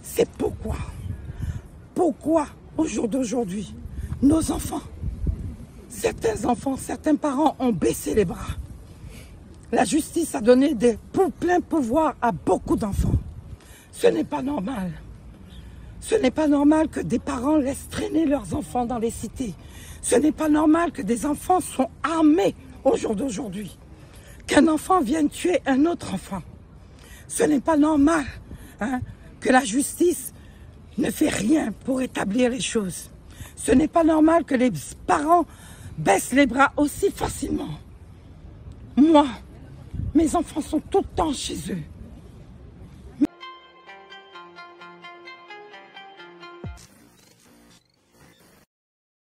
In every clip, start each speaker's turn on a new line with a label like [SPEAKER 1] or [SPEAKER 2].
[SPEAKER 1] C'est pourquoi au jour d'aujourd'hui, nos enfants, certains parents ont baissé les bras. La justice a donné des pleins pouvoirs à beaucoup d'enfants. Ce n'est pas normal. Ce n'est pas normal que des parents laissent traîner leurs enfants dans les cités. Ce n'est pas normal que des enfants soient armés au jour d'aujourd'hui. Qu'un enfant vienne tuer un autre enfant. Ce n'est pas normal que la justice ne fait rien pour établir les choses. Ce n'est pas normal que les parents baissent les bras aussi facilement. Moi, mes enfants sont tout le temps chez eux.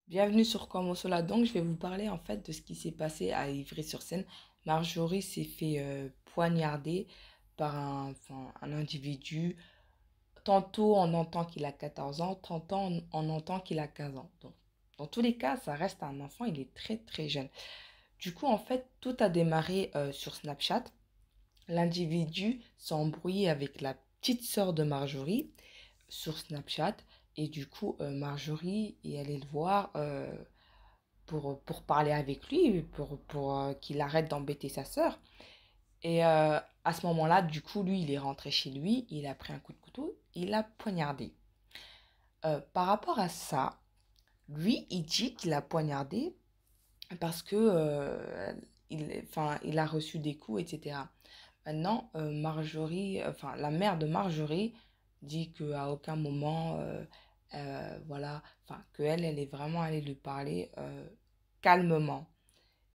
[SPEAKER 2] Bienvenue sur Comme Cela. Donc, je vais vous parler en fait de ce qui s'est passé à Ivry-sur-Seine. Marjorie s'est fait poignarder par un individu. Tantôt, on entend qu'il a 14 ans, tantôt, on entend qu'il a 15 ans. Donc, dans tous les cas, ça reste un enfant, il est très très jeune. Du coup, en fait, tout a démarré sur Snapchat. L'individu s'est embrouillé avec la petite sœur de Marjorie sur Snapchat. Et du coup, Marjorie est allée le voir pour parler avec lui, pour qu'il arrête d'embêter sa sœur. Et à ce moment-là, du coup, lui, il est rentré chez lui, il a pris un coup de couteau, il l'a poignardé. Par rapport à ça, lui, il dit qu'il a poignardé parce que il a reçu des coups, etc. Maintenant, la mère de Marjorie dit qu'à aucun moment, voilà, qu'elle est vraiment allée lui parler calmement.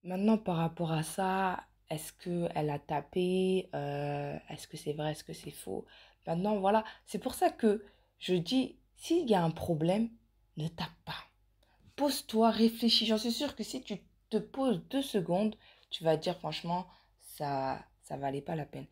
[SPEAKER 2] Maintenant, par rapport à ça, est-ce qu'elle a tapé? Est-ce que c'est vrai? Est-ce que c'est faux? Maintenant, voilà, c'est pour ça que je dis, s'il y a un problème, ne tape pas. Pose-toi, réfléchis. J'en suis sûre que si tu te poses 2 secondes, tu vas dire franchement, ça valait pas la peine.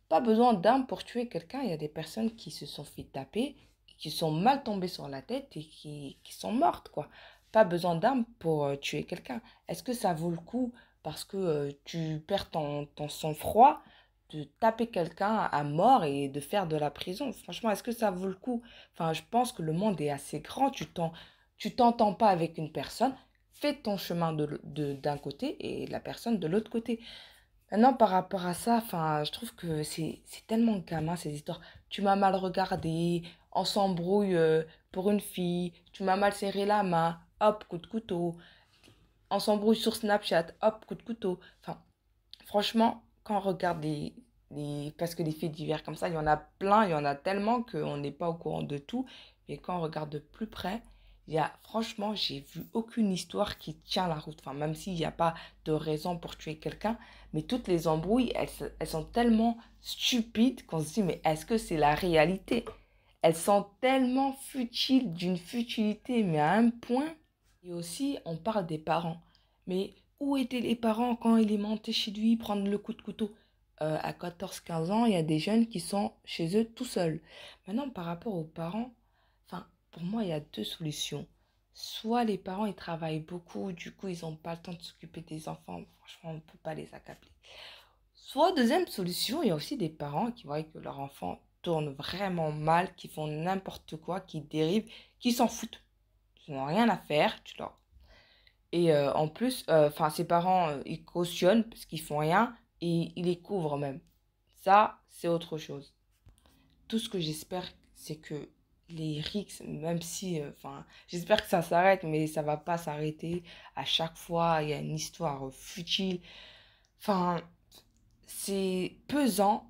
[SPEAKER 2] Pas besoin d'armes pour tuer quelqu'un. Il y a des personnes qui se sont fait taper, qui sont mal tombées sur la tête et qui sont mortes, quoi. Pas besoin d'armes pour tuer quelqu'un. Est-ce que ça vaut le coup parce que tu perds ton sang-froid de taper quelqu'un à mort et de faire de la prison? Franchement, est-ce que ça vaut le coup? Enfin, je pense que le monde est assez grand. Tu t'entends pas avec une personne, fais ton chemin d'un côté et la personne de l'autre côté. Maintenant, par rapport à ça, je trouve que c'est tellement gamin ces histoires. Tu m'as mal regardé, on s'embrouille pour une fille, tu m'as mal serré la main, hop, coup de couteau. On s'embrouille sur Snapchat, hop, coup de couteau. Franchement, quand on regarde parce que les faits divers comme ça, il y en a plein, il y en a tellement qu'on n'est pas au courant de tout. Mais quand on regarde de plus près, franchement, j'ai vu aucune histoire qui tient la route. Enfin, même s'il n'y a pas de raison pour tuer quelqu'un, mais toutes les embrouilles, elles sont tellement stupides qu'on se dit, mais est-ce que c'est la réalité? Elles sont tellement futiles, d'une futilité, mais à un point. Et aussi, on parle des parents. Mais où étaient les parents quand il est monté chez lui prendre le coup de couteau? À 14 15 ans, il y a des jeunes qui sont chez eux tout seuls. Maintenant, par rapport aux parents, pour moi, il y a deux solutions. Soit les parents, ils travaillent beaucoup, du coup, ils n'ont pas le temps de s'occuper des enfants. Franchement, on ne peut pas les accabler. Soit, deuxième solution, il y a aussi des parents qui voient que leur enfant tourne vraiment mal, qui font n'importe quoi, qui dérivent, qui s'en foutent. Ils n'ont rien à faire, et en plus, ses parents, ils cautionnent parce qu'ils font rien et ils les couvrent même. Ça, c'est autre chose. Tout ce que j'espère, c'est que les rixes, même si, j'espère que ça s'arrête, mais ça va pas s'arrêter. À chaque fois, il y a une histoire futile. Enfin, c'est pesant.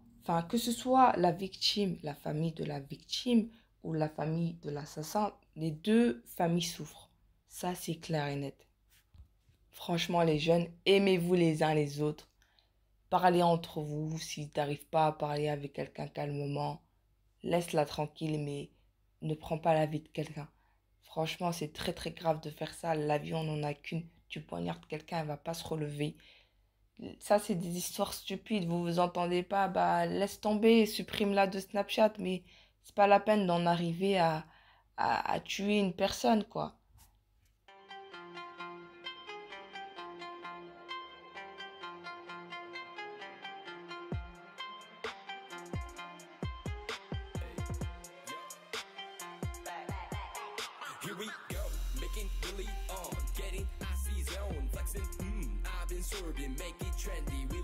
[SPEAKER 2] Que ce soit la victime, la famille de la victime ou la famille de l'assassin, les deux familles souffrent. Ça, c'est clair et net. Franchement, les jeunes, aimez-vous les uns les autres. Parlez entre vous. Si tu n'arrives pas à parler avec quelqu'un calmement, laisse-la tranquille, mais ne prends pas la vie de quelqu'un. Franchement, c'est très très grave de faire ça. La vie, on n'en a qu'une. Tu poignardes quelqu'un, elle va pas se relever. Ça, c'est des histoires stupides. Vous vous entendez pas, bah laisse tomber, supprime-la de Snapchat. Mais c'est pas la peine d'en arriver à tuer une personne, quoi.
[SPEAKER 3] Here we go, making Billy on, getting icy zone, flexing, I've been sorbing, make it trendy. We